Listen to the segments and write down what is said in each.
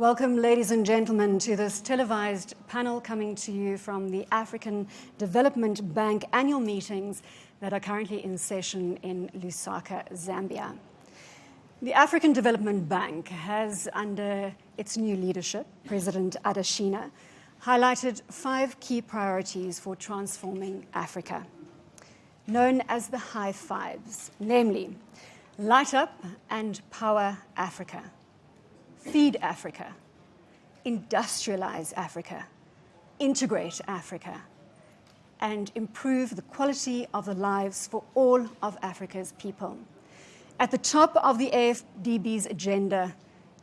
Welcome, ladies and gentlemen, to this televised panel coming to you from the African Development Bank annual meetings that are currently in session in Lusaka, Zambia. The African Development Bank has, under its new leadership, President Adesina, highlighted 5 key priorities for transforming Africa, known as the High Fives, namely, light up and power Africa, feed Africa, industrialize Africa, integrate Africa, and improve the quality of the lives for all of Africa's people. At the top of the AfDB's agenda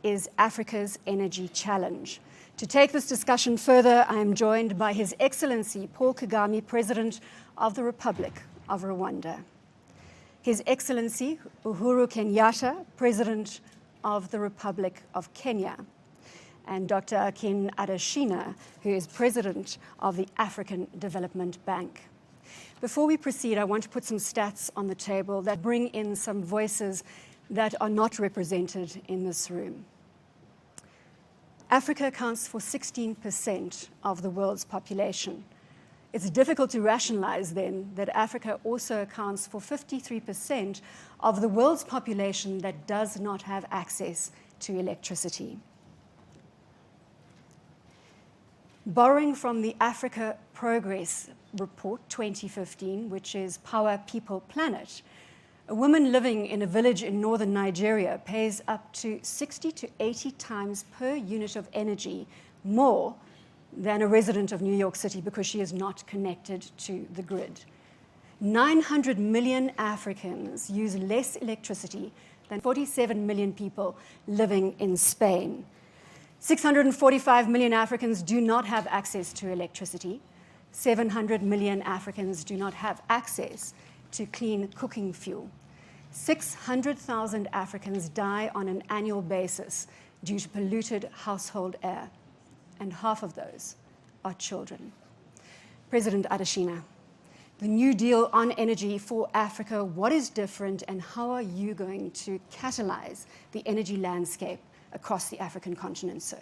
is Africa's Energy Challenge. To take this discussion further, I am joined by His Excellency Paul Kagame, President of the Republic of Rwanda, His Excellency Uhuru Kenyatta, President of the Republic of Kenya, and Dr. Adesina, who is President of the African Development Bank. Before we proceed, I want to put some stats on the table that bring in some voices that are not represented in this room. Africa accounts for 16% of the world's population. It's difficult to rationalize then that Africa also accounts for 53% of the world's population that does not have access to electricity. Borrowing from the Africa Progress Report 2015, which is Power, People, Planet, a woman living in a village in northern Nigeria pays up to 60 to 80 times per unit of energy more than a resident of New York City because she is not connected to the grid. 900 million Africans use less electricity than 47 million people living in Spain. 645 million Africans do not have access to electricity. 700 million Africans do not have access to clean cooking fuel. 600,000 Africans die on an annual basis due to polluted household air, and half of those are children. President Adesina, the New Deal on energy for Africa, what is different and how are you going to catalyze the energy landscape across the African continent, sir?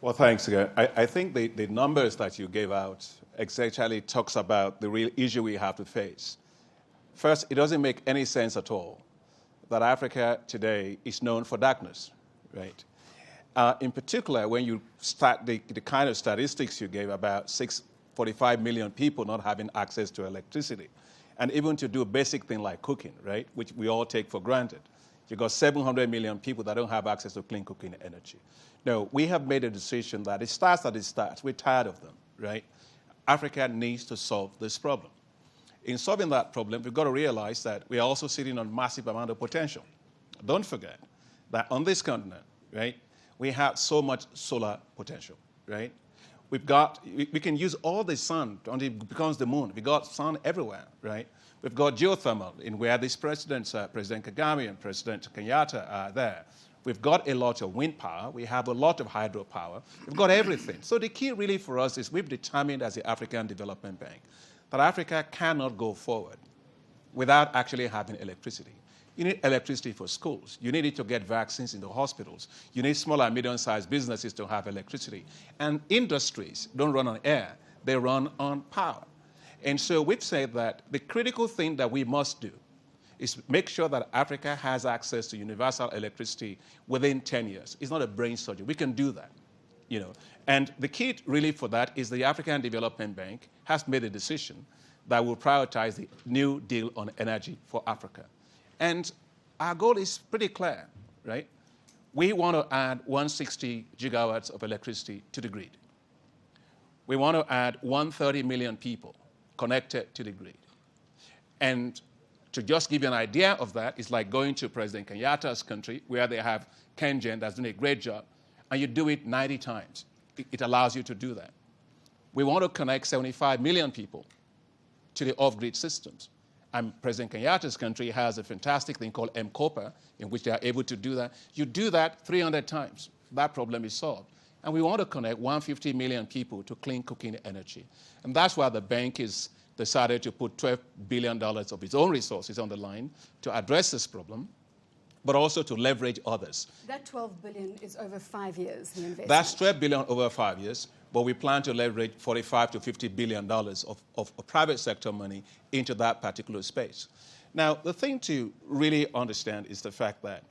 Well, thanks again. I think the numbers that you gave out essentially talks about the real issue we have to face. First, it doesn't make any sense at all that Africa today is known for darkness, right? In particular, when you start the kind of statistics you gave about 645 million people not having access to electricity, and even to do a basic thing like cooking, right, which we all take for granted. You've got 700 million people that don't have access to clean cooking energy. No, we have made a decision that it starts at the start. We're tired of them, right? Africa needs to solve this problem. In solving that problem, we've got to realize that we are also sitting on massive amount of potential. Don't forget that on this continent, right, we have so much solar potential, right? We can use all the sun until it becomes the moon. We've got sun everywhere, right? We've got geothermal in where these presidents, President Kagame and President Kenyatta are there. We've got a lot of wind power. We have a lot of hydropower. We've got everything. So the key really for us is we've determined as the African Development Bank that Africa cannot go forward without actually having electricity. You need electricity for schools. You need it to get vaccines in the hospitals. You need small and medium-sized businesses to have electricity. And industries don't run on air. They run on power. And so we've said that the critical thing that we must do is make sure that Africa has access to universal electricity within 10 years. It's not a brain surgery. We can do that, you know. And the key really for that is the African Development Bank has made a decision that will prioritize the New Deal on energy for Africa. And our goal is pretty clear, right? We want to add 160 gigawatts of electricity to the grid. We want to add 130 million people connected to the grid. And to just give you an idea of that, it's like going to President Kenyatta's country where they have KenGen that's doing a great job, and you do it 90 times. It allows you to do that. We want to connect 75 million people to the off-grid systems. And President Kenyatta's country has a fantastic thing called M-Copper, in which they are able to do that. You do that 300 times. That problem is solved. And we want to connect 150 million people to clean cooking energy. And that's why the bank has decided to put $12 billion of its own resources on the line to address this problem. but also to leverage others. That 12 billion is over 5 years, the investment. That's 12 billion over 5 years, but we plan to leverage 45 to 50 billion dollars of private sector money into that particular space. Now, the thing to really understand is the fact that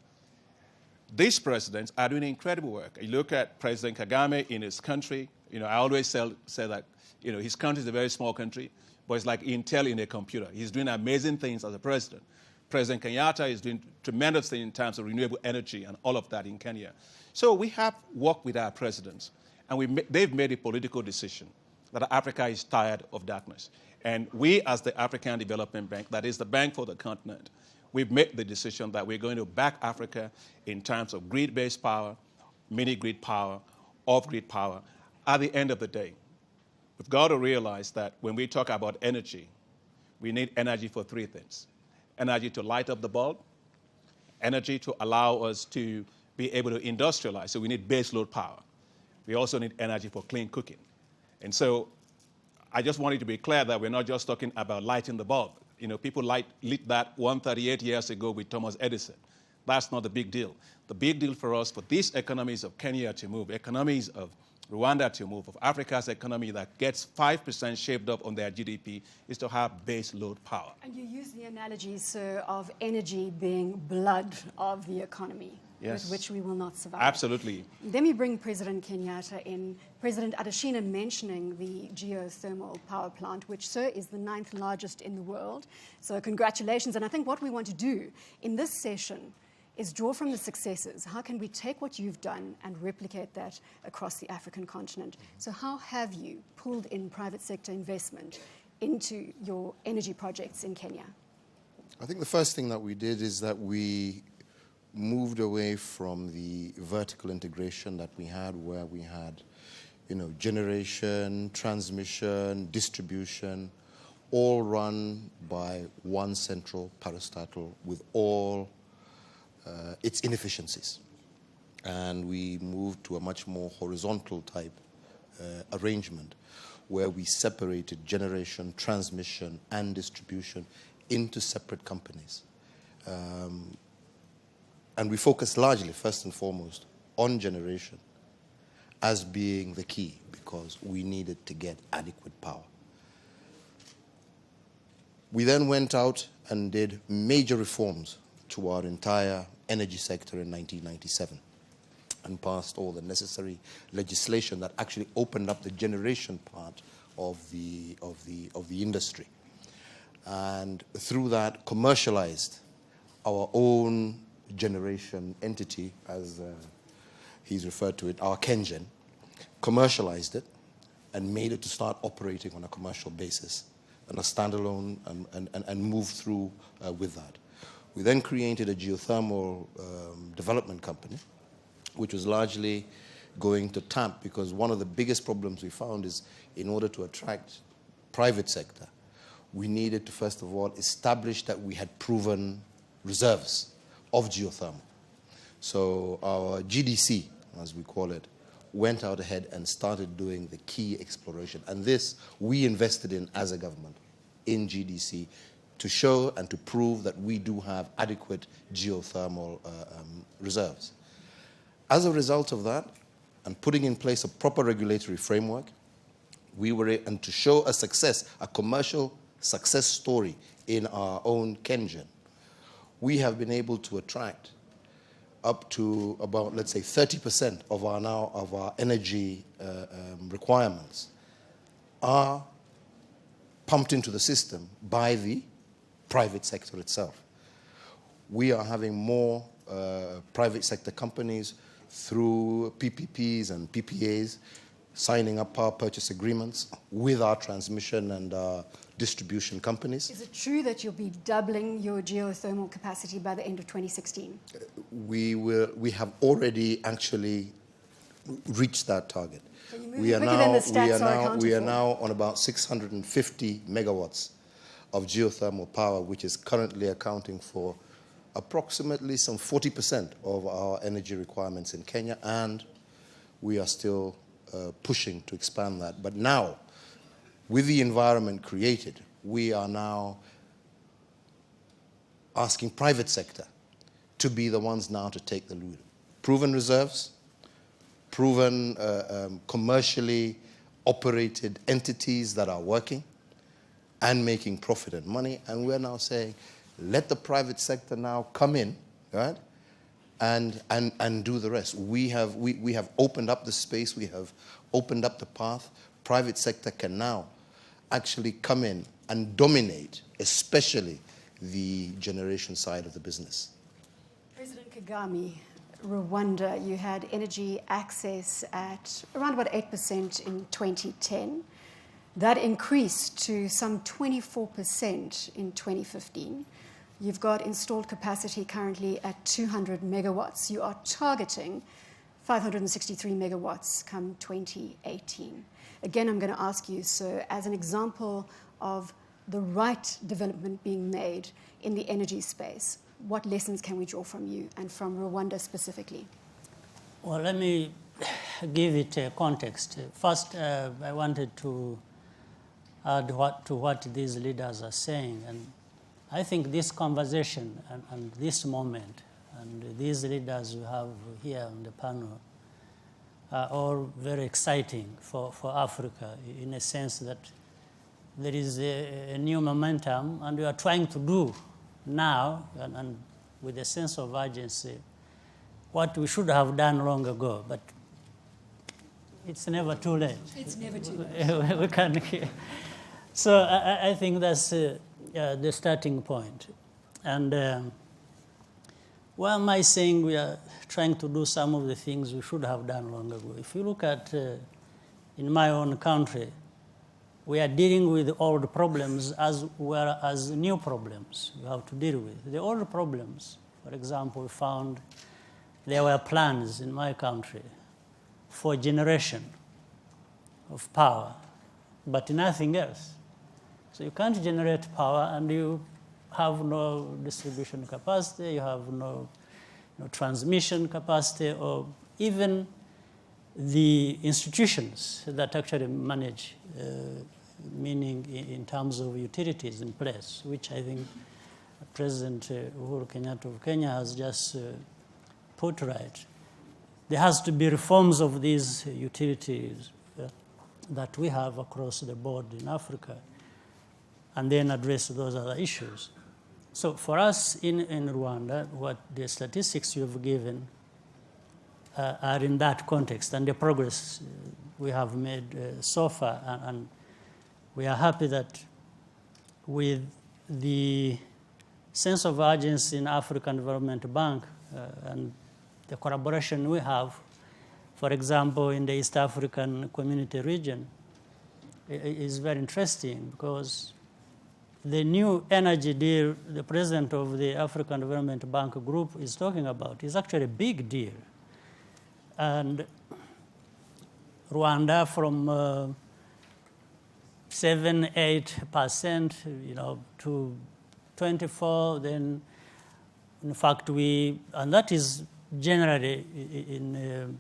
these presidents are doing incredible work. You look at President Kagame in his country. I always say that his country is a very small country, but it's like Intel in a computer. He's doing amazing things as a president. President Kenyatta is doing tremendous things in terms of renewable energy and all of that in Kenya. So we have worked with our presidents, and they've made a political decision that Africa is tired of darkness. And we, as the African Development Bank, that is the bank for the continent, we've made the decision that we're going to back Africa in terms of grid-based power, mini-grid power, off-grid power. At the end of the day, we've got to realize that when we talk about energy, we need energy for three things. Energy to light up the bulb, energy to allow us to be able to industrialize, so we need base load power. We also need energy for clean cooking. And so I just wanted to be clear that we're not just talking about lighting the bulb. People lit that 138 years ago with Thomas Edison. That's not the big deal. The big deal for us, for these economies of Kenya to move, economies of Rwanda to move, of Africa's economy that gets 5% shaped up on their GDP, is to have base load power. And you use the analogy, sir, of energy being blood of the economy, yes, with which we will not survive. Absolutely. Then we bring President Kenyatta in. President Adesina mentioning the geothermal power plant, which, sir, is the 9th largest in the world. So congratulations. And I think what we want to do in this session is draw from the successes. How can we take what you've done and replicate that across the African continent? So how have you pulled in private sector investment into your energy projects in Kenya? I think the first thing that we did is that we moved away from the vertical integration that we had, where we had, generation, transmission, distribution, all run by one central parastatal with all its inefficiencies. And we moved to a much more horizontal type arrangement where we separated generation, transmission, and distribution into separate companies. And we focused largely, first and foremost, on generation as being the key, because we needed to get adequate power. We then went out and did major reforms to our entire energy sector in 1997 and passed all the necessary legislation that actually opened up the generation part of the industry. And through that, commercialized our own generation entity, as he's referred to it, our Kengen, commercialized it and made it to start operating on a commercial basis and a standalone and move through with that. We then created a geothermal development company, which was largely going to tap, because one of the biggest problems we found is in order to attract private sector, we needed to, first of all, establish that we had proven reserves of geothermal. So our GDC, as we call it, went out ahead and started doing the key exploration. And this we invested in as a government, in GDC, to show and to prove that we do have adequate geothermal reserves. As a result of that, and putting in place a proper regulatory framework, we were able to show a success, a commercial success story in our own Kengen. We have been able to attract up to about, let's say, 30% of our energy requirements are pumped into the system by the private sector itself. We are having more private sector companies through PPPs and PPAs signing up power purchase agreements with our transmission and distribution companies. Is it true that you'll be doubling your geothermal capacity by the end of 2016? We have already actually reached that target. So you're moving quicker than the stats are accounted we are for. now on about 650 megawatts of geothermal power, which is currently accounting for approximately some 40% of our energy requirements in Kenya, and we are still pushing to expand that. But now, with the environment created, we are now asking private sector to be the ones now to take the lead. Proven reserves, proven commercially operated entities that are working and making profit and money. And we're now saying, let the private sector now come in, right? And do the rest. We have opened up the space, we have opened up the path. Private sector can now actually come in and dominate, especially the generation side of the business. President Kagame, Rwanda, you had energy access at around about 8% in 2010. That increased to some 24% in 2015. You've got installed capacity currently at 200 megawatts. You are targeting 563 megawatts come 2018. Again, I'm going to ask you, sir, as an example of the right development being made in the energy space, what lessons can we draw from you and from Rwanda specifically? Well, let me give it a context. First, I wanted to add to what these leaders are saying. And I think this conversation and this moment and these leaders we have here on the panel are all very exciting for Africa in a sense that there is a new momentum and we are trying to do now and with a sense of urgency what we should have done long ago, but it's never too late. It's never too late. We can. So I think that's the starting point. And why am I saying we are trying to do some of the things we should have done long ago? If you look at, in my own country, we are dealing with old problems as well as new problems we have to deal with. The old problems, for example, we found there were plans in my country for generation of power, but nothing else. So you can't generate power and you have no distribution capacity, you have no transmission capacity, or even the institutions that actually manage, meaning in terms of utilities in place, which I think President Uhuru Kenyatta of Kenya has just put right. There has to be reforms of these utilities that we have across the board in Africa, and then address those other issues. So for us in Rwanda, what the statistics you've given are in that context and the progress we have made so far. And we are happy that with the sense of urgency in African Development Bank and the collaboration we have, for example, in the East African Community region, is very interesting because the new energy deal the president of the African Development Bank Group is talking about is actually a big deal. And Rwanda from 7-8%, to 24%, then in fact and that is generally in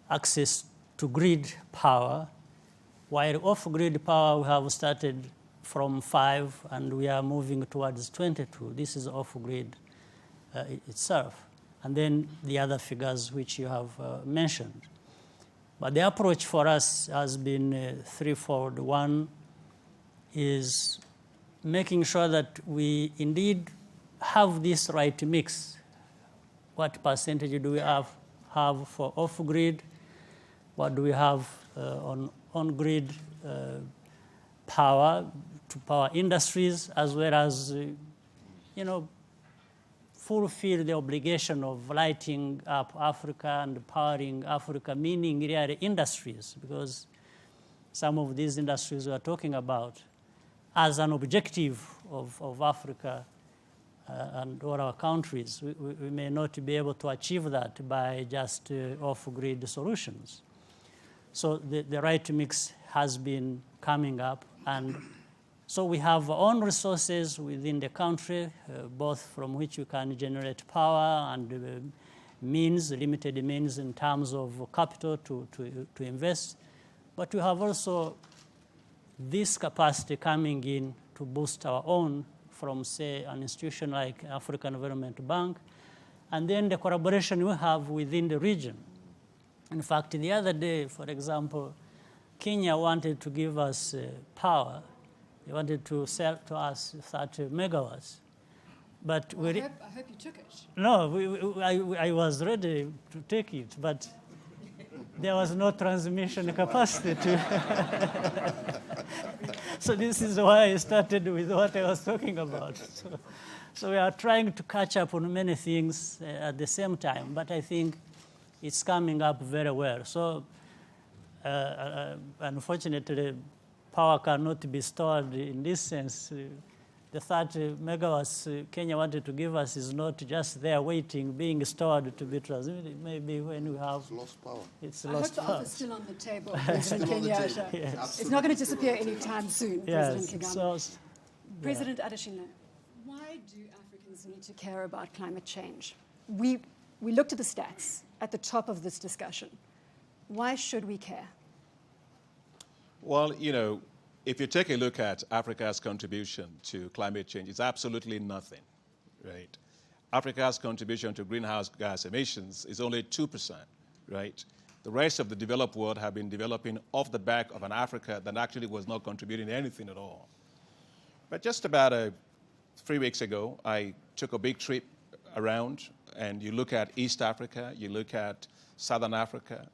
access to grid power, while off-grid power we have started from 5 and we are moving towards 22. This is off-grid itself. And then the other figures which you have mentioned. But the approach for us has been threefold. One is making sure that we indeed have this right mix. What percentage do we have for off-grid? What do we have on-grid power to power industries, as well as, fulfill the obligation of lighting up Africa and powering Africa, meaning really industries, because some of these industries we are talking about as an objective of Africa and all our countries, we may not be able to achieve that by just off-grid solutions. So the right mix has been coming up, and so we have our own resources within the country, both from which we can generate power and limited means in terms of capital to invest. But we have also this capacity coming in to boost our own from, say, an institution like African Development Bank, and then the collaboration we have within the region. In fact, the other day, for example, Kenya wanted to give us power. They wanted to sell to us 30 megawatts. But I hope you took it. no, I was ready to take it, but there was no transmission capacity to. So this is why I started with what I was talking about. So we are trying to catch up on many things at the same time, but I think it's coming up very well. So unfortunately, power cannot be stored in this sense. The 30 megawatts Kenya wanted to give us is not just there waiting, being stored to be transmitted. Maybe when we have... It's lost power. It's I lost hope the power. offer's still on the table, President Kenyatta. Yes. It's not going to disappear anytime soon, Yes. President Kagame. So, President Adesina, why do Africans need to care about climate change? We looked at the stats at the top of this discussion. Why should we care? Well, you know, if you take a look at Africa's contribution to climate change, it's absolutely nothing, right? Africa's contribution to greenhouse gas emissions is only 2%, right? The rest of the developed world have been developing off the back of an Africa that actually was not contributing anything at all. But just about 3 weeks ago, I took a big trip around, and you look at East Africa, you look at Southern Africa,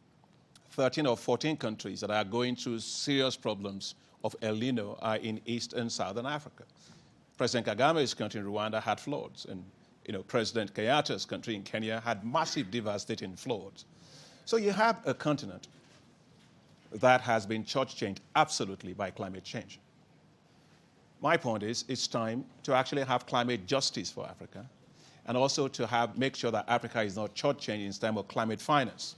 13 or 14 countries that are going through serious problems of El Nino are in East and Southern Africa. President Kagame's country in Rwanda had floods, and President Kenyatta's country in Kenya had massive devastating floods. So you have a continent that has been shortchanged absolutely by climate change. My point is, it's time to actually have climate justice for Africa, and also to make sure that Africa is not shortchanged in terms of climate finance.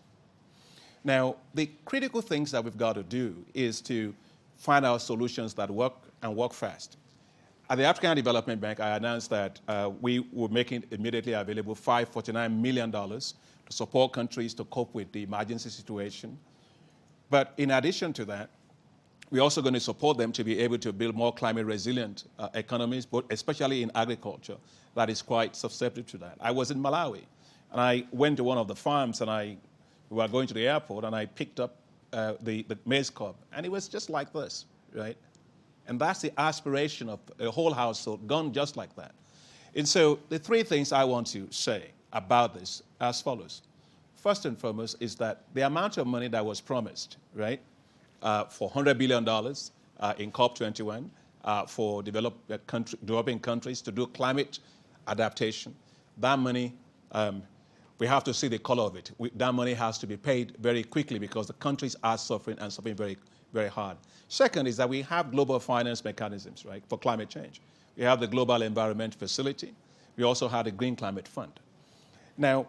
Now, the critical things that we've got to do is to find out solutions that work and work fast. At the African Development Bank, I announced that we were making immediately available $549 million to support countries to cope with the emergency situation. But in addition to that, we're also going to support them to be able to build more climate resilient economies, but especially in agriculture, that is quite susceptible to that. I was in Malawi, and I went to one of the farms, and we were going to the airport, and I picked up the maize cob, and it was just like this, right? And that's the aspiration of a whole household gone just like that. And so the three things I want to say about this as follows. First and foremost is that the amount of money that was promised, right, for $100 billion in COP21 for developing countries to do climate adaptation, that money, we have to see the color of it. That money has to be paid very quickly because the countries are suffering and suffering very, very hard. Second is that we have global finance mechanisms, right, for climate change. We have the Global Environment Facility. We also have the Green Climate Fund. Now,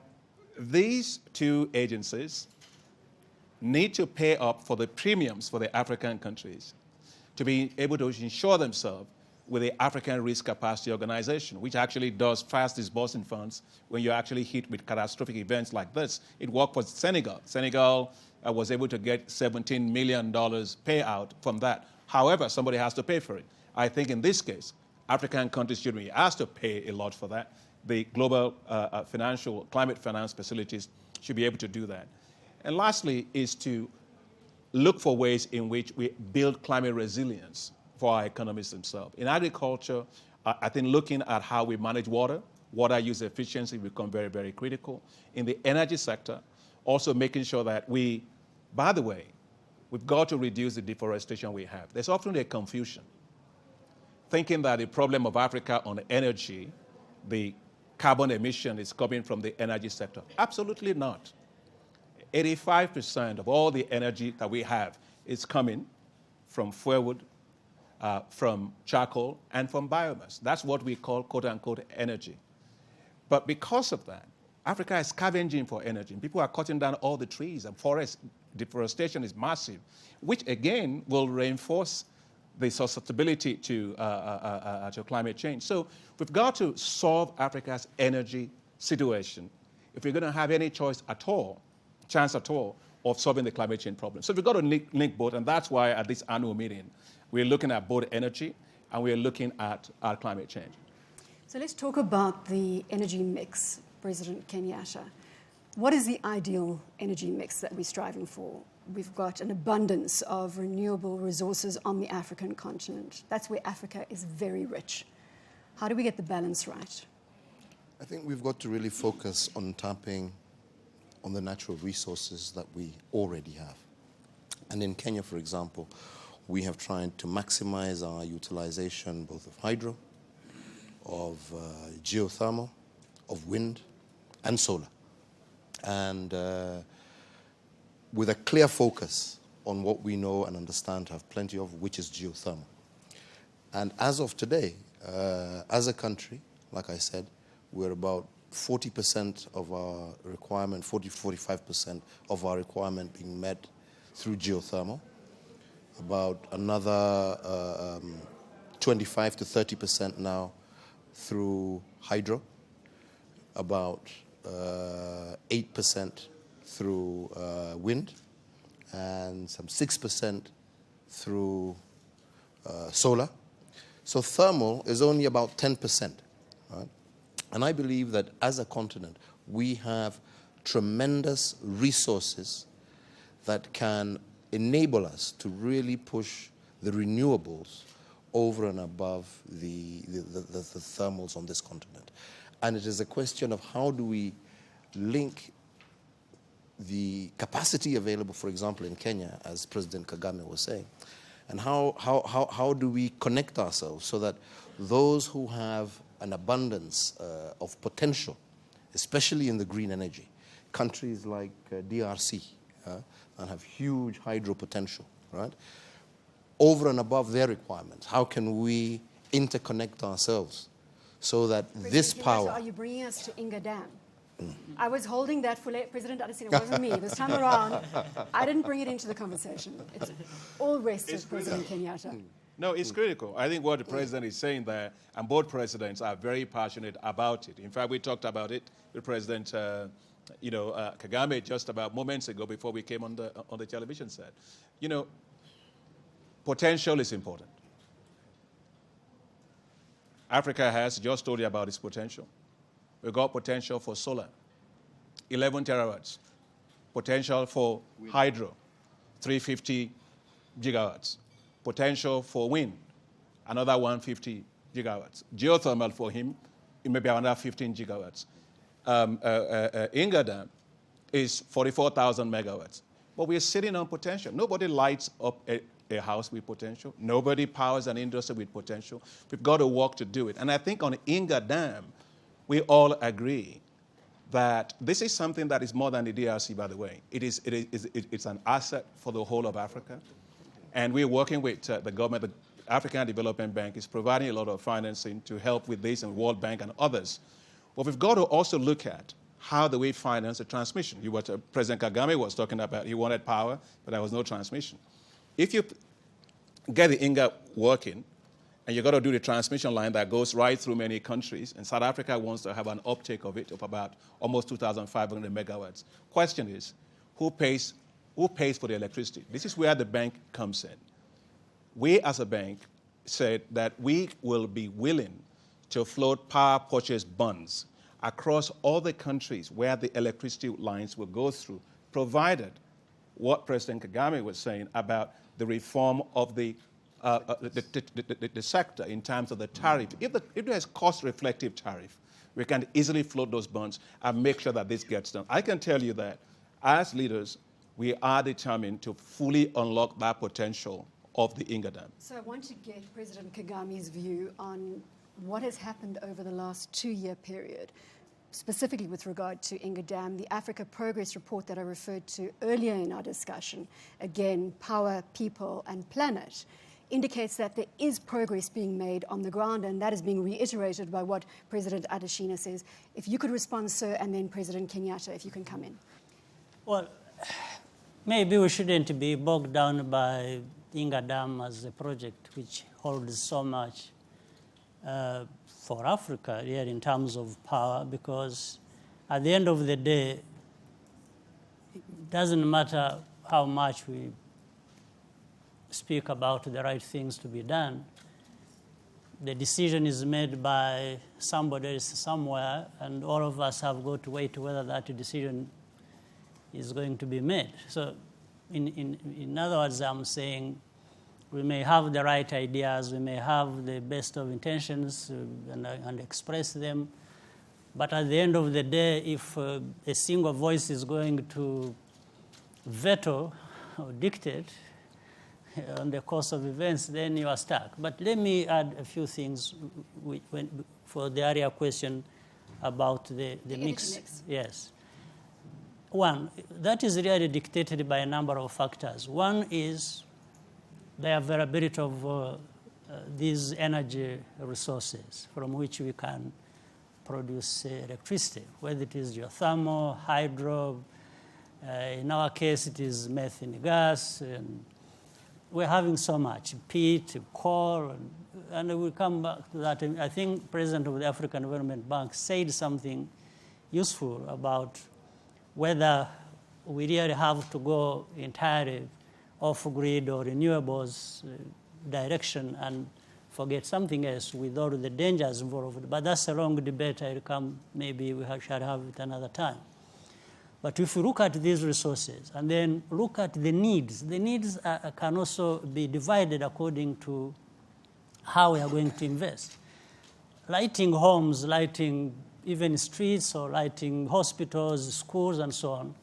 these two agencies need to pay up for the premiums for the African countries to be able to insure themselves with the African Risk Capacity Organization, which actually does fast disbursing funds when you're actually hit with catastrophic events like this. It worked for Senegal. Senegal was able to get $17 million payout from that. However, somebody has to pay for it. I think in this case, African countries should be asked to pay a lot for that. The global financial climate finance facilities should be able to do that. And lastly is to look for ways in which we build climate resilience for our economies themselves. In agriculture, I think looking at how we manage water use efficiency become very, very critical. In the energy sector, also making sure that we've got to reduce the deforestation we have. There's often a confusion, thinking that the problem of Africa on energy, the carbon emission is coming from the energy sector. Absolutely not. 85% of all the energy that we have is coming from firewood, from charcoal, and from biomass. That's what we call, quote-unquote, energy. But because of that, Africa is scavenging for energy. People are cutting down all the trees, and forest deforestation is massive, which, again, will reinforce the susceptibility to climate change. So we've got to solve Africa's energy situation if we're going to have any chance at all of solving the climate change problem. So we've got to link both, and that's why at this annual meeting, we're looking at both energy and we are looking at our climate change. So let's talk about the energy mix, President Kenyatta. What is the ideal energy mix that we're striving for? We've got an abundance of renewable resources on the African continent. That's where Africa is very rich. How do we get the balance right? I think we've got to really focus on tapping on the natural resources that we already have. And in Kenya, for example, we have tried to maximize our utilization both of hydro, of geothermal, of wind, and solar. And with a clear focus on what we know and understand to have plenty of, which is geothermal. And as of today, as a country, like I said, we're about 40% of our requirement, 45% of our requirement being met through geothermal. About another 25 to 30% now through hydro. About 8% through wind, and some 6% through solar. So thermal is only about 10%. Right? And I believe that as a continent, we have tremendous resources that can enable us to really push the renewables over and above the thermals on this continent. And it is a question of how do we link the capacity available, for example, in Kenya, as President Kagame was saying, and how do we connect ourselves so that those who have an abundance of potential, especially in the green energy, countries like DRC, and have huge hydro potential, right? Over and above their requirements, how can we interconnect ourselves so that this power... Are you bringing us to Inga Dam? I was holding that for President Adesina. It wasn't me. This time around, I didn't bring it into the conversation. It's all rests with President Kenyatta. No, it's critical. I think what the president is saying there, and both presidents are very passionate about it. In fact, we talked about it with President Kagame just about moments ago before we came on the television set. You know, potential is important. Africa has just told you about its potential. We've got potential for solar, 11 terawatts. Potential for hydro, 350 gigawatts. Potential for wind, another 150 gigawatts. Geothermal for him, it may be another 15 gigawatts. Inga Dam is 44,000 megawatts. But we're sitting on potential. Nobody lights up a house with potential. Nobody powers an industry with potential. We've got to work to do it. And I think on Inga Dam, we all agree that this is something that is more than the DRC, by the way. It's an asset for the whole of Africa. And we're working with the government. The African Development Bank is providing a lot of financing to help with this, and World Bank and others. But we've got to also look at how do we finance the transmission. President Kagame was talking about he wanted power, but there was no transmission. If you get the Inga working, and you've got to do the transmission line that goes right through many countries, and South Africa wants to have an uptake of it of about almost 2,500 megawatts. Question is, who pays for the electricity? This is where the bank comes in. We as a bank said that we will be willing to float power purchase bonds across all the countries where the electricity lines will go through, provided what President Kagame was saying about the reform of the sector in terms of the tariff. If there's cost-reflective tariff, we can easily float those bonds and make sure that this gets done. I can tell you that as leaders, we are determined to fully unlock that potential of the Inga Dam. So I want to get President Kagame's view on what has happened over the last 2-year period, specifically with regard to Inga Dam. The Africa Progress Report that I referred to earlier in our discussion, again, Power, People and Planet, indicates that there is progress being made on the ground, and that is being reiterated by what President Adesina says. If you could respond, sir, and then President Kenyatta, if you can come in. Well, maybe we shouldn't be bogged down by Inga Dam as a project which holds so much for Africa here in terms of power, because at the end of the day, it doesn't matter how much we speak about the right things to be done. the decision is made by somebody else somewhere, and all of us have got to wait whether that decision is going to be made. So in other words, I'm saying we may have the right ideas, we may have the best of intentions and express them, but at the end of the day, if a single voice is going to veto or dictate on the course of events, then you are stuck. But let me add a few things for the earlier question about the mix. Yes. One, that is really dictated by a number of factors. One is the availability of these energy resources from which we can produce electricity, whether it is geothermal, hydro. In our case, it is methane gas. And we're having so much, peat, coal, and we'll come back to that. I think President of the African Development Bank said something useful about whether we really have to go entirely off-grid or renewables direction and forget something else with all the dangers involved. But that's a long debate. I'll come, maybe we shall have it another time. But if you look at these resources and then look at the needs can also be divided according to how we are going to invest. Lighting homes, lighting even streets, or lighting hospitals, schools, and so on,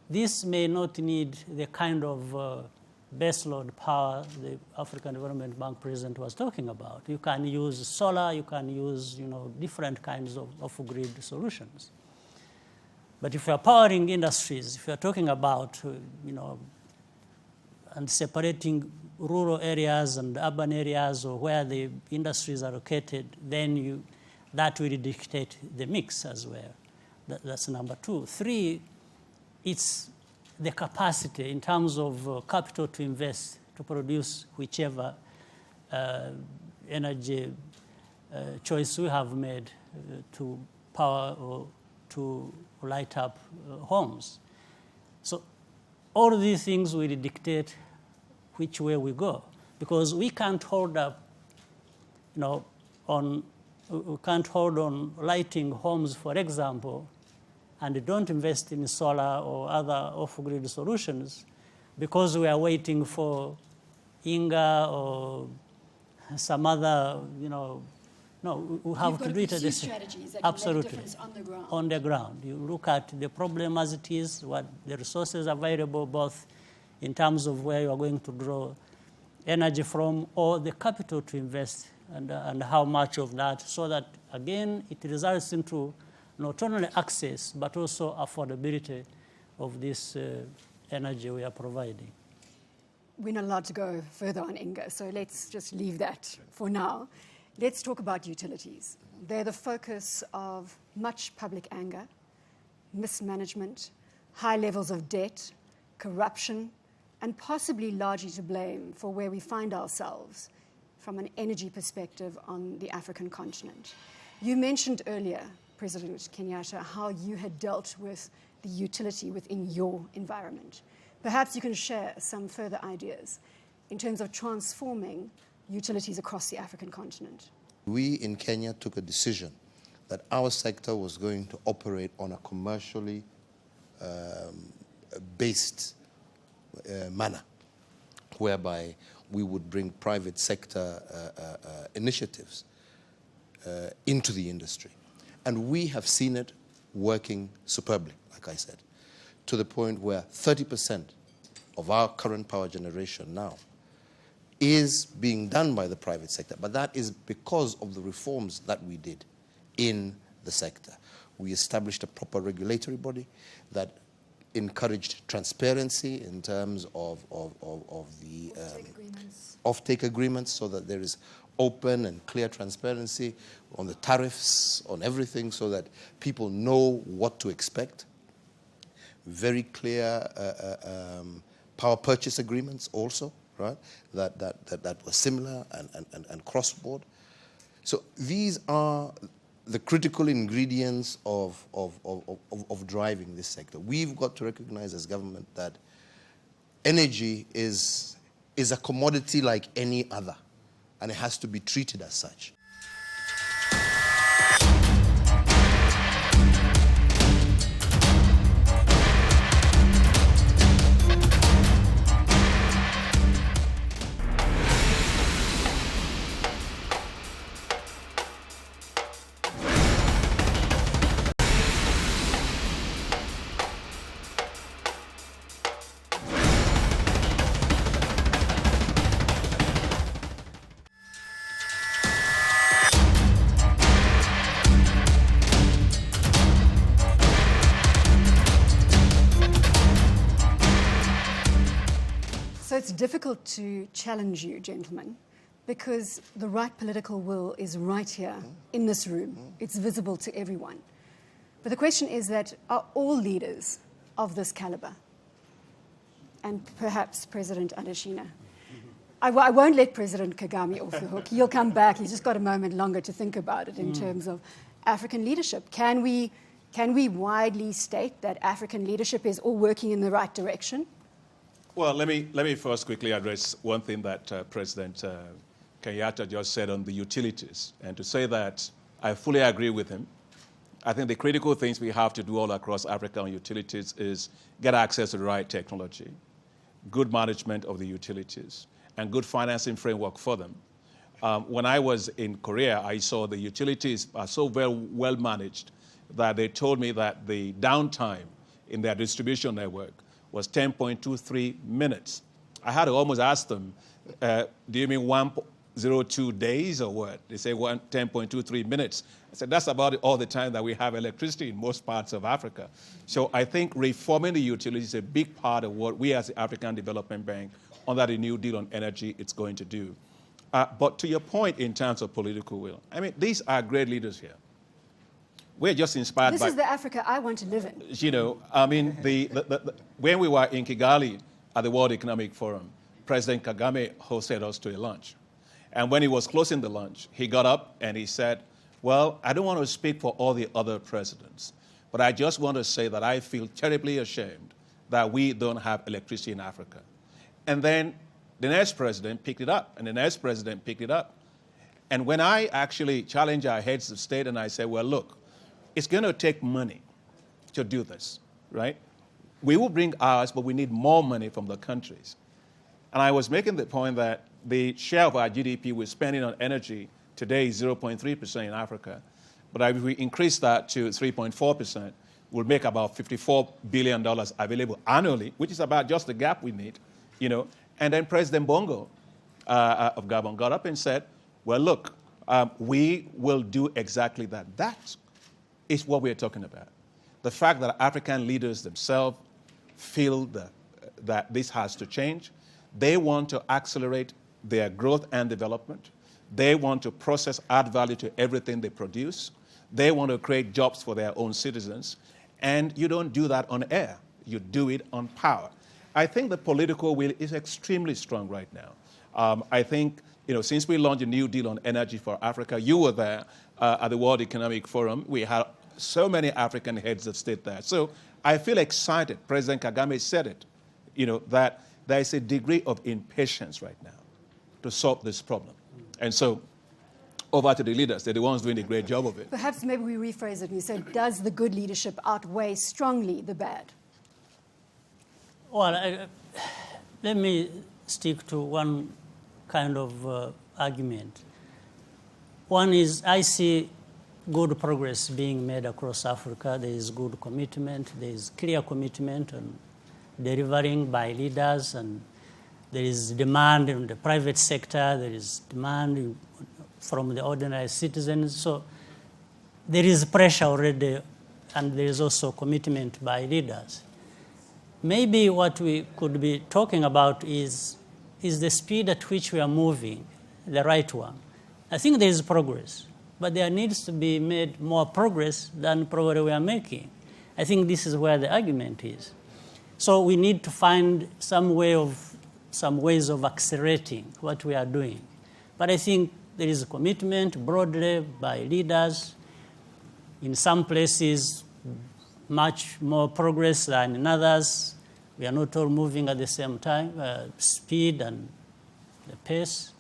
this may not need the kind of baseload power the African Development Bank president was talking about. You can use solar, you can use different kinds of off-grid solutions. But if you are powering industries, if you are talking about, and separating rural areas and urban areas or where the industries are located, then that will dictate the mix as well. That's number two. Three, it's the capacity in terms of capital to invest to produce whichever energy choice we have made to power or to light up homes. So all of these things will dictate which way we go, because we can't hold up, we can't hold on lighting homes, for example, and don't invest in solar or other off-grid solutions because we are waiting for INGA or some other, no, we have to do it at the same. Absolutely. Make a difference on the ground. You look at the problem as it is, what the resources available, both in terms of where you are going to draw energy from or the capital to invest, and how much of that, so that, again, it results into not only access, but also affordability of this energy we are providing. We're not allowed to go further on INGA, so let's just leave that for now. Let's talk about utilities. They're the focus of much public anger, mismanagement, high levels of debt, corruption, and possibly largely to blame for where we find ourselves from an energy perspective on the African continent. You mentioned earlier, President Kenyatta, how you had dealt with the utility within your environment. Perhaps you can share some further ideas in terms of transforming utilities across the African continent. We in Kenya took a decision that our sector was going to operate on a commercially based manner, whereby we would bring private sector initiatives into the industry. And we have seen it working superbly, like I said, to the point where 30% of our current power generation now is being done by the private sector. But that is because of the reforms that we did in the sector. We established a proper regulatory body that encouraged transparency in terms of the offtake agreements, so that there is open and clear transparency on the tariffs, on everything, so that people know what to expect. Very clear power purchase agreements also, right? That were similar and cross-board. So these are the critical ingredients of driving this sector. We've got to recognize as government that energy is a commodity like any other, and it has to be treated as such. So it's difficult to challenge you, gentlemen, because the right political will is right here in this room. It's visible to everyone. But the question is that are all leaders of this caliber? And perhaps President Adesina. I won't let President Kagame off the hook. He'll come back. He's just got a moment longer to think about it in terms of African leadership. Can we widely state that African leadership is all working in the right direction? Well, let me first quickly address one thing that President Kenyatta just said on the utilities, and to say that I fully agree with him. I think the critical things we have to do all across Africa on utilities is get access to the right technology, good management of the utilities, and good financing framework for them. When I was in Korea, I saw the utilities are so well managed that they told me that the downtime in their distribution network was 10.23 minutes. I had to almost ask them, do you mean 102 days or what? They say 10.23 minutes. I said, that's about all the time that we have electricity in most parts of Africa. So I think reforming the utilities is a big part of what we as the African Development Bank, under the New Deal on Energy, it's going to do. But to your point in terms of political will, I mean, these are great leaders here. We're just inspired This is the Africa I want to live in. You know, I mean, when we were in Kigali at the World Economic Forum, President Kagame hosted us to a lunch. And when he was closing the lunch, he got up and he said, well, I don't want to speak for all the other presidents, but I just want to say that I feel terribly ashamed that we don't have electricity in Africa. And then the next president picked it up, and the next president picked it up. And when I actually challenged our heads of state and I said, well, look, it's going to take money to do this, right? We will bring ours, but we need more money from the countries. And I was making the point that the share of our GDP we're spending on energy today is 0.3% in Africa. But if we increase that to 3.4%, we'll make about $54 billion available annually, which is about just the gap we need, you know. And then President Bongo of Gabon got up and said, well, look, we will do exactly that. That is what we're talking about. The fact that African leaders themselves feel that this has to change. They want to accelerate their growth and development. They want to add value to everything they produce. They want to create jobs for their own citizens. And you don't do that on air. You do it on power. I think the political will is extremely strong right now. I think, you know, since we launched a New Deal on Energy for Africa, you were there at the World Economic Forum. We had so many African heads of state there. So I feel excited. President Kagame said it, you know, that there is a degree of impatience right now to solve this problem. And so over to the leaders. They're the ones doing a great job of it. Perhaps maybe we rephrase it and we say, does the good leadership outweigh strongly the bad? Well, let me stick to one kind of argument. One is I see good progress being made across Africa. There is good commitment. There is clear commitment on delivering by leaders, and there is demand in the private sector. There is demand from the ordinary citizens. So there is pressure already, and there is also commitment by leaders. Maybe what we could be talking about is the speed at which we are moving, the right one. I think there is progress, but there needs to be made more progress than probably we are making. I think this is where the argument is. So we need to find some ways of accelerating what we are doing. But I think there is a commitment broadly by leaders. In some places, much more progress than in others. We are not all moving at the same time, speed and the pace.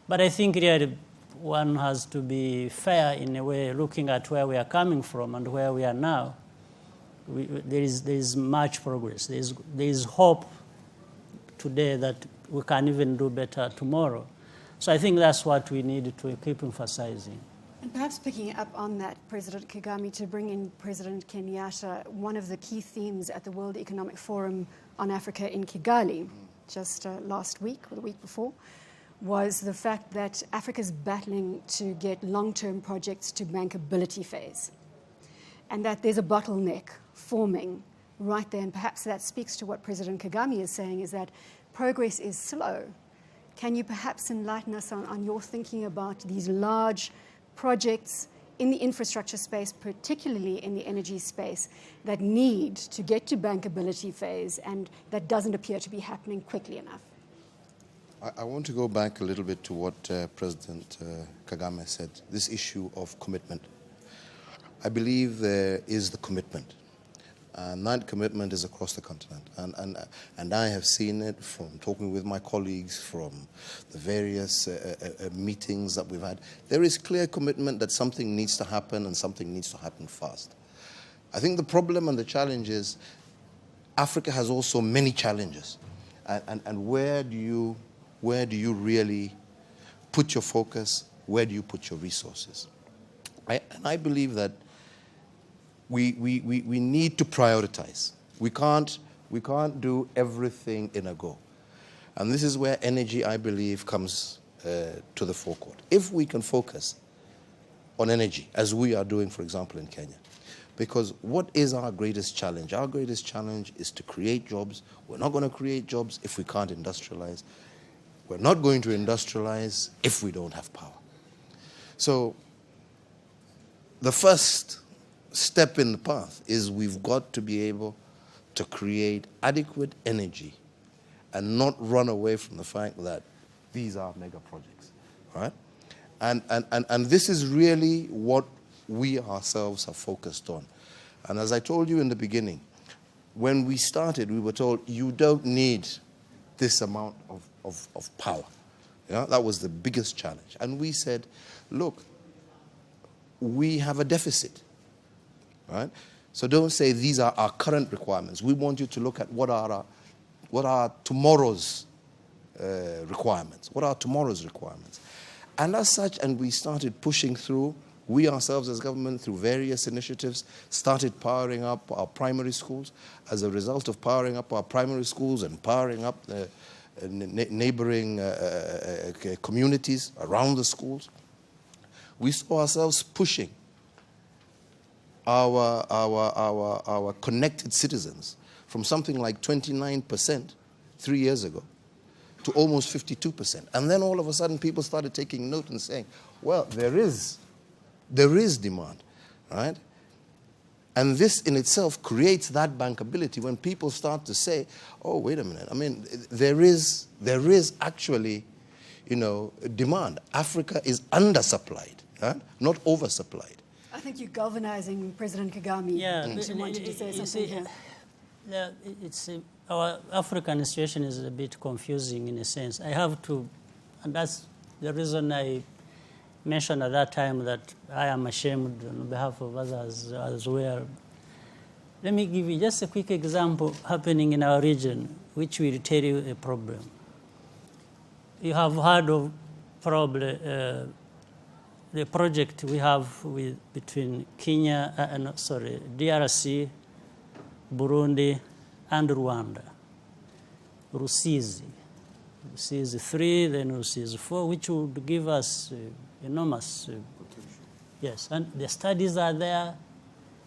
But I think really one has to be fair in a way, looking at where we are coming from and where we are now. There is much progress. There is hope today that we can even do better tomorrow. So I think that's what we need to keep emphasizing. And perhaps picking up on that, President Kagame, to bring in President Kenyatta, one of the key themes at the World Economic Forum on Africa in Kigali just last week or the week before was the fact that Africa's battling to get long-term projects to bankability phase, and that there's a bottleneck forming right there. And perhaps that speaks to what President Kagame is saying, is that progress is slow. Can you perhaps enlighten us on your thinking about these large projects in the infrastructure space, particularly in the energy space, that need to get to bankability phase and that doesn't appear to be happening quickly enough? I want to go back a little bit to what President Kagame said, this issue of commitment. I believe there is the commitment, and that commitment is across the continent. And I have seen it from talking with my colleagues, from the various meetings that we've had. There is clear commitment that something needs to happen and something needs to happen fast. I think the problem and the challenge is Africa has also many challenges. And where do you really put your focus? Where do you put your resources? I believe that we need to prioritize. We can't do everything in a go. And this is where energy, I believe, comes to the forecourt. If we can focus on energy, as we are doing, for example, in Kenya, because what is our greatest challenge? Our greatest challenge is to create jobs. We're not going to create jobs if we can't industrialize. We're not going to industrialize if we don't have power. So the first step in the path is we've got to be able to create adequate energy and not run away from the fact that these are mega projects, right? And this is really what we ourselves are focused on. And as I told you in the beginning, when we started, we were told, you don't need this amount of power. Yeah? That was the biggest challenge. And we said, look, we have a deficit, right? So don't say these are our current requirements. We want you to look at what are tomorrow's requirements. What are tomorrow's requirements? And as such, and we started pushing through, we ourselves as government, through various initiatives, started powering up our primary schools. As a result of powering up our primary schools and powering up the neighboring communities around the schools, we saw ourselves pushing our connected citizens from something like 29% 3 years ago to almost 52%. And then all of a sudden people started taking note and saying, well, there is demand, right? And this in itself creates that bankability when people start to say, oh, wait a minute, I mean, there is actually, demand. Africa is undersupplied, not oversupplied. I think you're galvanizing President Kagame to wanting to say something here. Yeah, our African situation is a bit confusing in a sense. I have to, and that's the reason I mentioned at that time that I am ashamed on behalf of others as well. Let me give you just a quick example happening in our region, which will tell you a problem. You have heard of probably the project we have between DRC, Burundi, and Rwanda. Rusizi 3, then Rusizi 4, which would give us enormous yes, and the studies are there,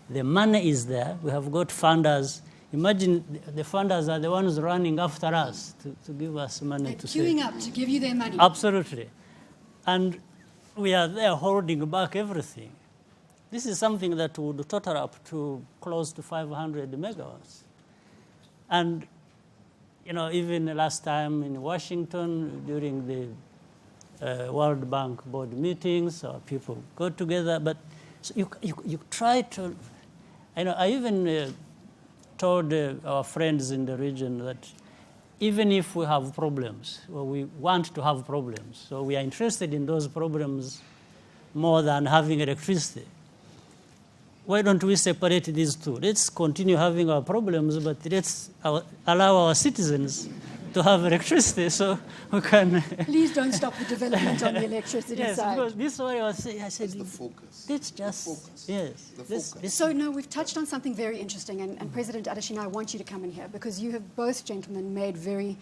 the money is there, we have got funders. Imagine the funders are the ones running after us to give us money. They're queuing up to give you their money. Absolutely. And we are there holding back everything. This is something that would total up to close to 500 megawatts. And, even last time in Washington during the World Bank board meetings, people go together, but so you try to, I even told our friends in the region that even if we have problems, or we want to have problems, so we are interested in those problems more than having electricity. Why don't we separate these two? Let's continue having our problems, but let's allow our citizens to have electricity so we can... Please don't stop the development on the electricity yes, side. because this is what I was saying. I said, That's the focus. let's just... The focus. Yes. The focus. So, no, we've touched on something very interesting, and President Adesina, I want you to come in here because you have both gentlemen made very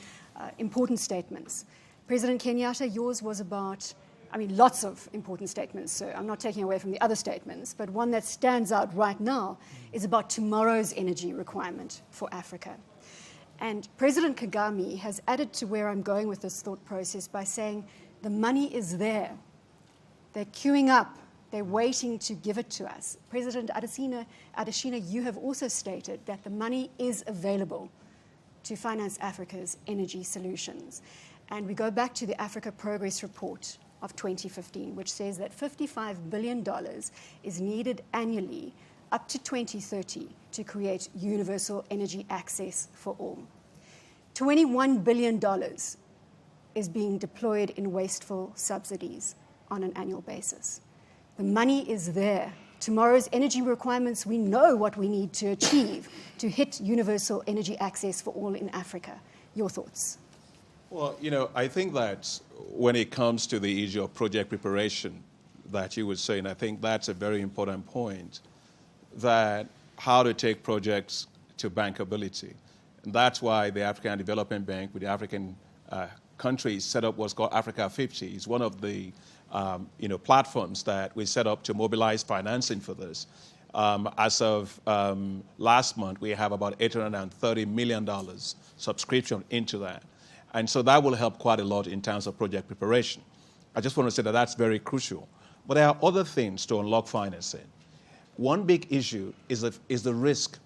important statements. President Kenyatta, yours was about, I mean, lots of important statements, so I'm not taking away from the other statements, but one that stands out right now is about tomorrow's energy requirement for Africa. And President Kagame has added to where I'm going with this thought process by saying the money is there. They're queuing up. They're waiting to give it to us. President Adesina, you have also stated that the money is available to finance Africa's energy solutions. And we go back to the Africa Progress Report of 2015, which says that $55 billion is needed annually up to 2030 to create universal energy access for all. $21 billion is being deployed in wasteful subsidies on an annual basis. The money is there. Tomorrow's energy requirements, we know what we need to achieve to hit universal energy access for all in Africa. Your thoughts? Well, I think that when it comes to the issue of project preparation that you were saying, I think that's a very important point, that how to take projects to bankability. And that's why the African Development Bank with the African countries set up what's called Africa 50. It's one of the platforms that we set up to mobilize financing for this. As of last month, we have about $830 million subscription into that. And so that will help quite a lot in terms of project preparation. I just want to say that that's very crucial. But there are other things to unlock financing. One big issue is the risk.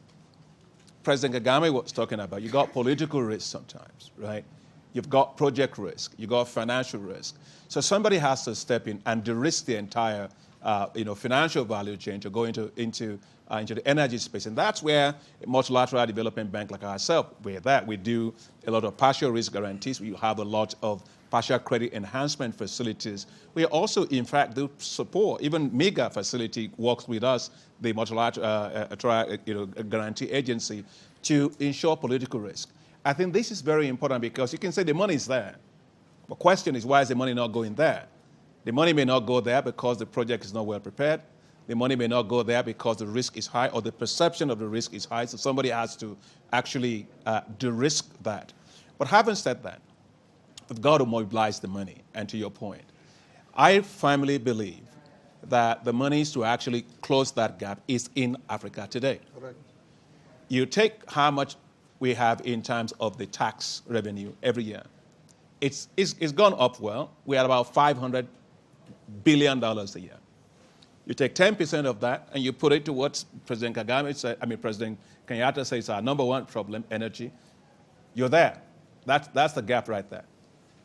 President Kagame was talking about. You got political risk sometimes, right? You've got project risk. You've got financial risk. So somebody has to step in and de-risk the entire financial value chain to go into the energy space. And that's where a multilateral development bank like ourselves, we do a lot of partial risk guarantees. We have a lot of partial credit enhancement facilities. We also, in fact, do support. Even MEGA facility works with us, the multilateral guarantee agency, to ensure political risk. I think this is very important because you can say the money is there. The question is, why is the money not going there? The money may not go there because the project is not well prepared. The money may not go there because the risk is high or the perception of the risk is high, so somebody has to actually de-risk that. But having said that, we've got to mobilize the money. And to your point, I firmly believe that the monies to actually close that gap is in Africa today. Correct. You take how much we have in terms of the tax revenue every year. It's gone up well. We're at about $500 billion a year. You take 10% of that and you put it to what President Kenyatta says our number one problem, energy. You're there. That's the gap right there.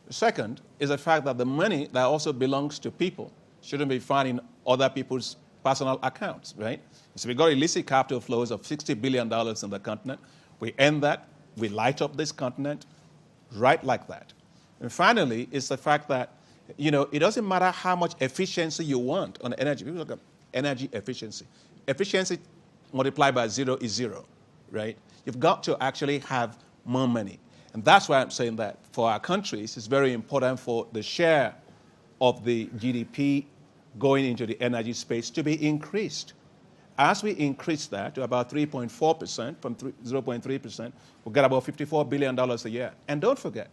The second is the fact that the money that also belongs to people shouldn't be found in other people's personal accounts, right? So we got illicit capital flows of $60 billion in the continent. We end that. We light up this continent right like that. And finally, it's the fact that, it doesn't matter how much efficiency you want on energy. People look at energy efficiency. Efficiency multiplied by 0 is 0, right? You've got to actually have more money. And that's why I'm saying that for our countries, it's very important for the share of the GDP going into the energy space to be increased. As we increase that to about 3.4% from 0.3%, we'll get about $54 billion a year. And don't forget,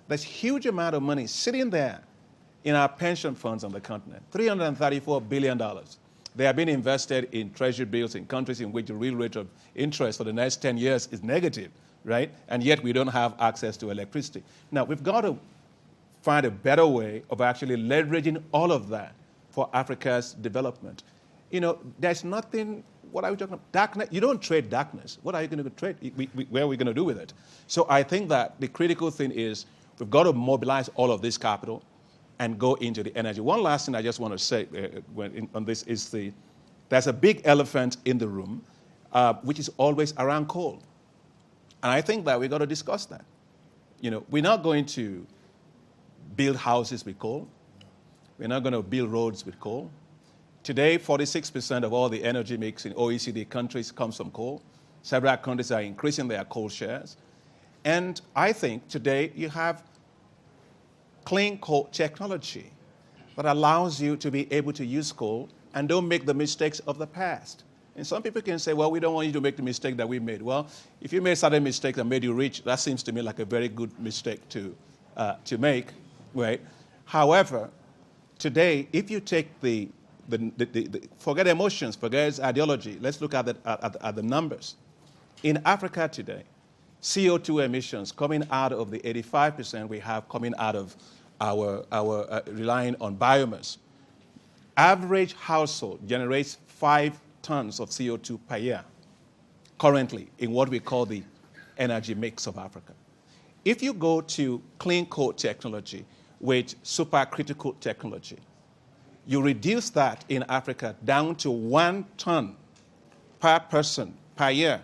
there's a huge amount of money sitting there in our pension funds on the continent, $334 billion. They have been invested in treasury bills in countries in which the real rate of interest for the next 10 years is negative, right? And yet we don't have access to electricity. Now, we've got to find a better way of actually leveraging all of that for Africa's development. There's nothing, what are we talking about? Darkness. You don't trade darkness. What are you going to trade? Where are we going to do with it? So I think that the critical thing is we've got to mobilize all of this capital and go into the energy. One last thing I just want to say on this is there's a big elephant in the room, which is always around coal. And I think that we've got to discuss that. we're not going to build houses with coal. We're not going to build roads with coal. Today, 46% of all the energy mix in OECD countries comes from coal. Several countries are increasing their coal shares. And I think today you have clean coal technology that allows you to be able to use coal and don't make the mistakes of the past. And some people can say, well, we don't want you to make the mistake that we made. Well, if you made certain mistakes that made you rich, that seems to me like a very good mistake to make, right? However, today, if you take forget emotions, forget ideology, let's look at the numbers. In Africa today, CO2 emissions coming out of the 85% we have coming out of our relying on biomass. Average household generates 5 tons of CO2 per year currently in what we call the energy mix of Africa. If you go to clean coal technology with supercritical technology, you reduce that in Africa down to 1 ton per person per year.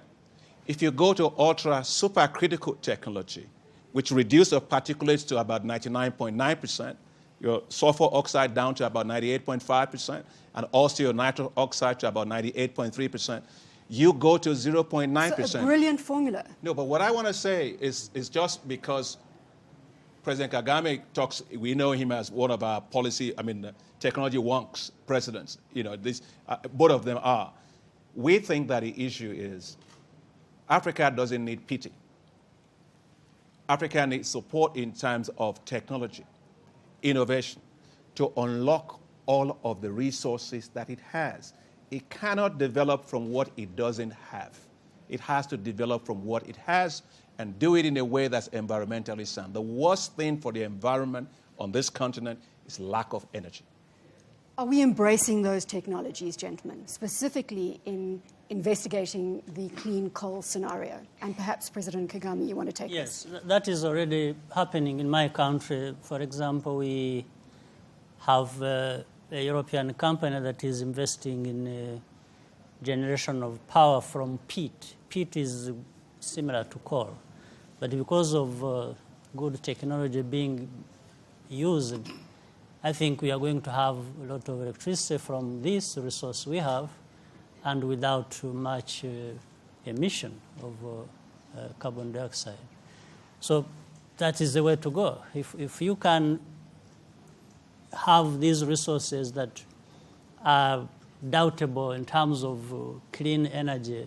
If you go to ultra supercritical technology, which reduces the particulates to about 99.9%, your sulfur oxide down to about 98.5%, and also your nitric oxide to about 98.3%, you go to 0.9%. So a brilliant formula. No, but what I want to say is just because President Kagame talks, we know him as one of our technology wonks presidents. Both of them are. We think that the issue is Africa doesn't need pity. Africa needs support in terms of technology, innovation, to unlock all of the resources that it has. It cannot develop from what it doesn't have. It has to develop from what it has and do it in a way that's environmentally sound. The worst thing for the environment on this continent is lack of energy. Are we embracing those technologies, gentlemen, specifically in investigating the clean coal scenario? And perhaps, President Kagame, you want to take this? Yes, that is already happening in my country. For example, we have a European company that is investing in a generation of power from peat. Peat is similar to coal. But because of good technology being used, I think we are going to have a lot of electricity from this resource we have and without too much emission of carbon dioxide. So that is the way to go. If you can have these resources that are doubtable in terms of clean energy,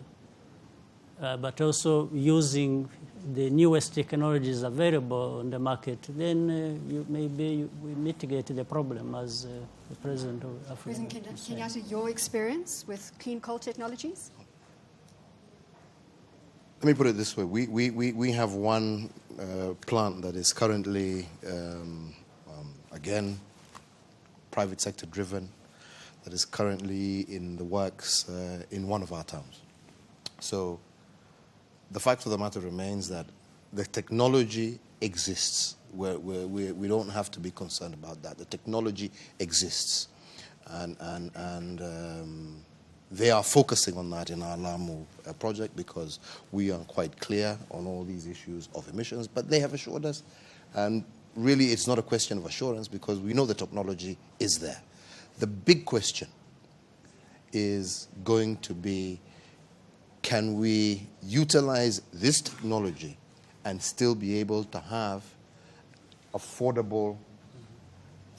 but also using the newest technologies available on the market, then we mitigate the problem, as the President of Africa. President Kenyatta, your experience with clean coal technologies? Let me put it this way. We have one plant that is currently, again, private sector driven, that is currently in the works in one of our towns. So the fact of the matter remains that the technology exists. We don't have to be concerned about that. The technology exists. And they are focusing on that in our Lamu project because we are quite clear on all these issues of emissions, but they have assured us. And really, it's not a question of assurance because we know the technology is there. The big question is going to be, can we utilize this technology and still be able to have affordable,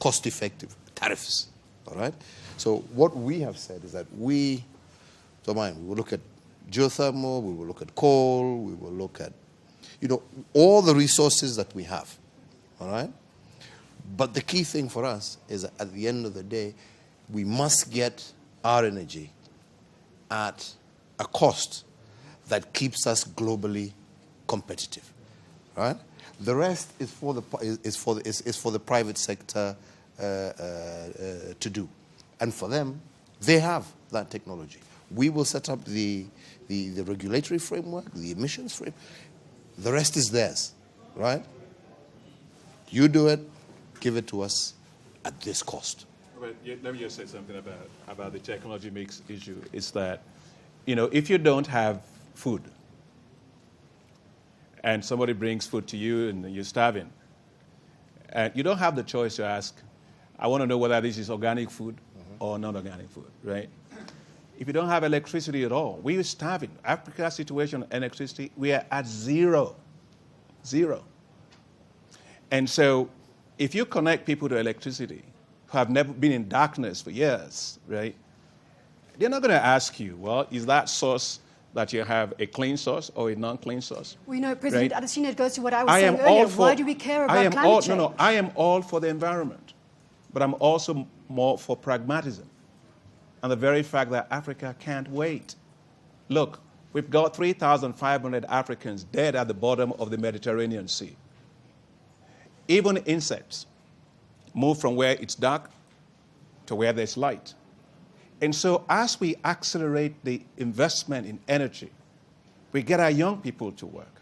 cost-effective tariffs? All right? So what we have said is that we will look at geothermal, we will look at coal, we will look at, all the resources that we have. All right? But the key thing for us is that at the end of the day, we must get our energy at a cost that keeps us globally competitive, right? The rest is for the private sector to do, and for them, they have that technology. We will set up the regulatory framework, the emissions framework. The rest is theirs, right? You do it, give it to us at this cost. But let me just say something about the technology mix issue. Is that, if you don't have food and somebody brings food to you and you're starving. And you don't have the choice to ask, I want to know whether this is organic food or non-organic food, right? If you don't have electricity at all, we are starving. Africa's situation on electricity, we are at zero. And so if you connect people to electricity who have never been in darkness for years, right, they're not going to ask you, well, is that source that you have a clean source or a non-clean source? We know, President right? Adesina, it goes to what I was saying earlier. Why do we care about climate change? No, I am all for the environment, but I'm also more for pragmatism and the very fact that Africa can't wait. Look, we've got 3,500 Africans dead at the bottom of the Mediterranean Sea. Even insects move from where it's dark to where there's light. And so as we accelerate the investment in energy, we get our young people to work.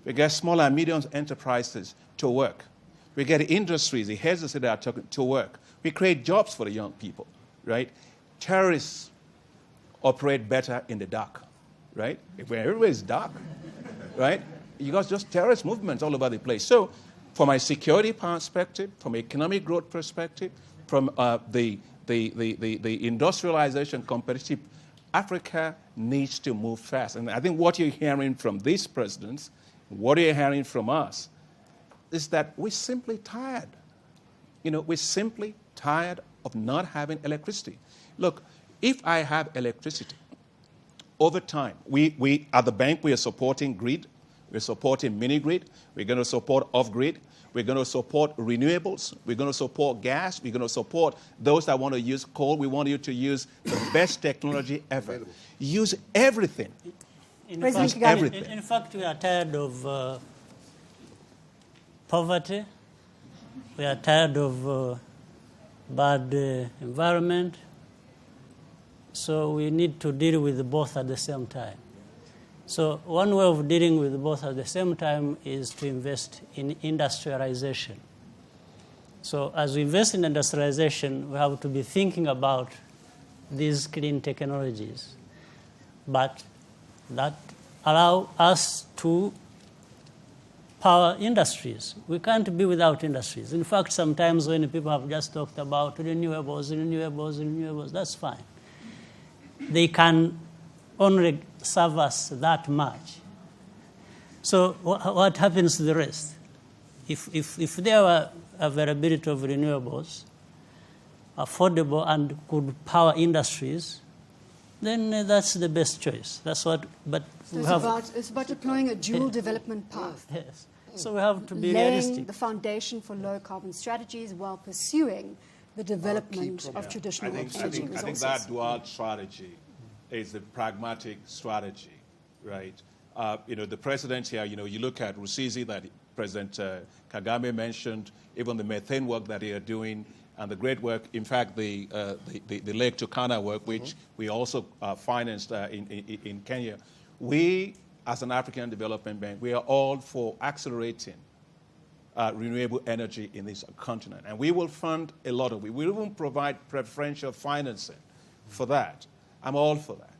We get small and medium enterprises to work. We get industries, the heads of state are to work. We create jobs for the young people, right? Terrorists operate better in the dark, right? Where everywhere is dark, right? You got just terrorist movements all over the place. So from a security perspective, from an economic growth perspective, from the industrialization competitive, Africa needs to move fast. And I think what you're hearing from these presidents, what you're hearing from us, is that we're simply tired. We're simply tired of not having electricity. Look, if I have electricity, over time, we at the bank, we are supporting grid, we're supporting mini-grid, we're going to support off-grid, we're going to support renewables, we're going to support gas, we're going to support those that want to use coal. We want you to use the best technology ever. Use everything. In fact, we are tired of poverty. We are tired of bad environment. So we need to deal with both at the same time. So one way of dealing with both at the same time is to invest in industrialization. So as we invest in industrialization, we have to be thinking about these clean technologies, but that allow us to power industries. We can't be without industries. In fact, sometimes when people have just talked about renewables, that's fine. They can only serve us that much. So what happens to the rest? If there were availability of renewables, affordable and could power industries, then that's the best choice. That's what. But so it's about deploying a dual development path. Yes. So we have to be laying realistic. The foundation for low carbon strategies while pursuing the development of traditional energy resources. I think that dual strategy is the pragmatic strategy, right? The president here, you look at Rusizi that President Kagame mentioned, even the methane work that they are doing, and the great work, in fact, the Lake Turkana work, which we also financed in Kenya. We, as an African Development Bank, we are all for accelerating renewable energy in this continent. And we will fund a lot of it. We will even provide preferential financing for that. I'm all for that.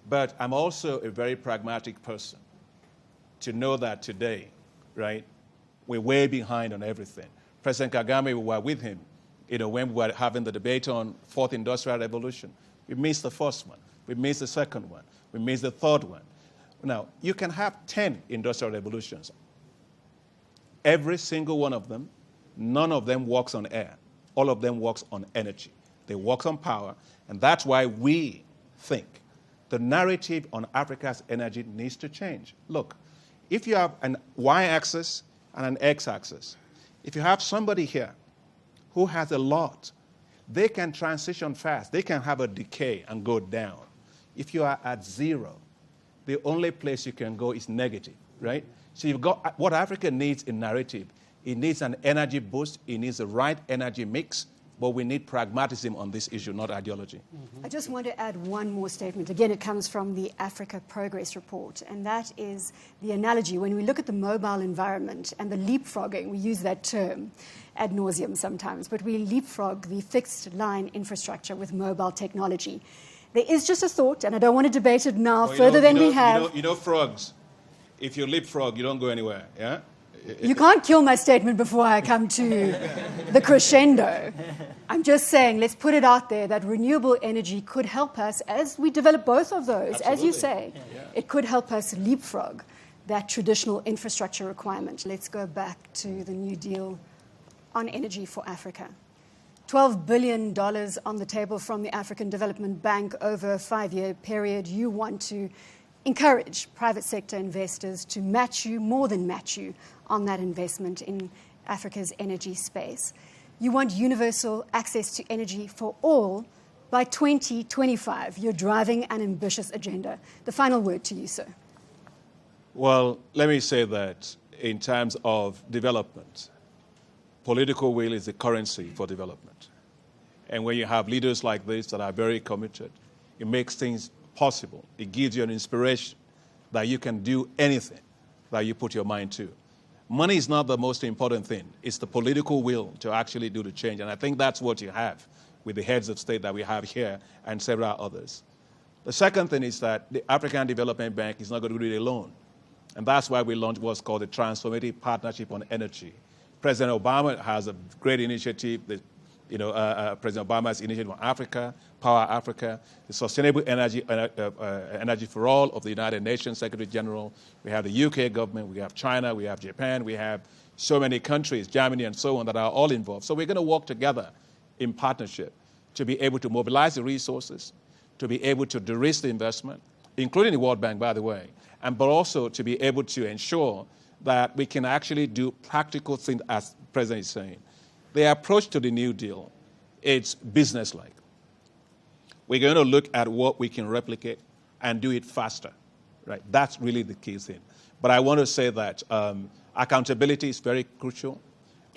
But I'm also a very pragmatic person to know that today, right, we're way behind on everything. President Kagame, we were with him, when we were having the debate on fourth industrial revolution. We missed the first one. We missed the second one. We missed the third one. Now, you can have 10 industrial revolutions. Every single one of them, none of them works on air. All of them works on energy. They work on power. And that's why we think the narrative on Africa's energy needs to change. Look, if you have an y-axis and an x-axis, if you have somebody here who has a lot, they can transition fast. They can have a decay and go down. If you are at zero, the only place you can go is negative, right? So you've got what Africa needs in narrative. It needs an energy boost. It needs the right energy mix. But we need pragmatism on this issue, not ideology. I just want to add one more statement. Again, it comes from the Africa Progress Report, and that is the analogy. When we look at the mobile environment and the leapfrogging, we use that term ad nauseum sometimes, but we leapfrog the fixed line infrastructure with mobile technology. There is just a thought, and I don't want to debate it now further than we have. Frogs. if you leapfrog, you don't go anywhere, yeah? You can't kill my statement before I come to the crescendo. I'm just saying, let's put it out there that renewable energy could help us as we develop both of those. Absolutely. As you say, Yeah. it could help us leapfrog that traditional infrastructure requirement. Let's go back to the New Deal on energy for Africa. $12 billion on the table from the African Development Bank over a 5-year period. You want to encourage private sector investors to match you, more than match you, on that investment in Africa's energy space. You want universal access to energy for all by 2025. You're driving an ambitious agenda. The final word to you, sir. Well, let me say that in terms of development, political will is the currency for development. And when you have leaders like this that are very committed, it makes things possible. It gives you an inspiration that you can do anything that you put your mind to. Money is not the most important thing. It's the political will to actually do the change. And I think that's what you have with the heads of state that we have here and several others. The second thing is that the African Development Bank is not going to do it alone. And that's why we launched what's called the Transformative Partnership on Energy. President Obama has a great initiative, President Obama's initiative on Africa, Power Africa, the Sustainable Energy for All of the United Nations Secretary General. We have the UK government, we have China, we have Japan, we have so many countries, Germany and so on, that are all involved. So we're going to work together in partnership to be able to mobilize the resources, to be able to de-risk the investment, including the World Bank, by the way, but also to be able to ensure that we can actually do practical things, as the President is saying. The approach to the New Deal, it's business-like. We're going to look at what we can replicate and do it faster, right? That's really the key thing. But I want to say that accountability is very crucial.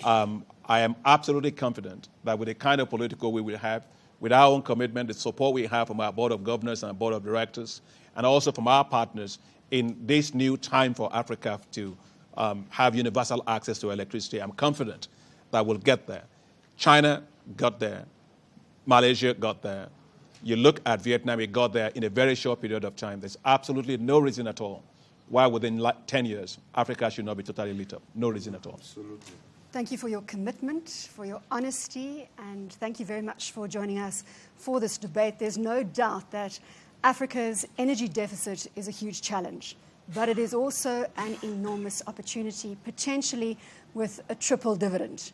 I am absolutely confident that with the kind of political we will have, with our own commitment, the support we have from our Board of Governors and our Board of Directors, and also from our partners in this new time for Africa to have universal access to electricity, I'm confident that we'll get there. China got there. Malaysia got there. You look at Vietnam, it got there in a very short period of time. There's absolutely no reason at all why within 10 years, Africa should not be totally lit up. No reason at all. Absolutely. Thank you for your commitment, for your honesty, and thank you very much for joining us for this debate. There's no doubt that Africa's energy deficit is a huge challenge, but it is also an enormous opportunity, potentially with a triple dividend: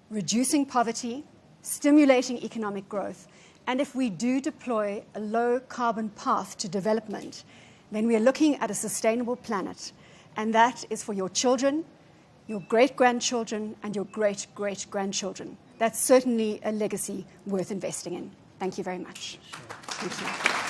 reducing poverty, stimulating economic growth, and if we do deploy a low-carbon path to development, then we are looking at a sustainable planet, and that is for your children, your great-grandchildren, and your great-great-grandchildren. That's certainly a legacy worth investing in. Thank you very much. Thank you.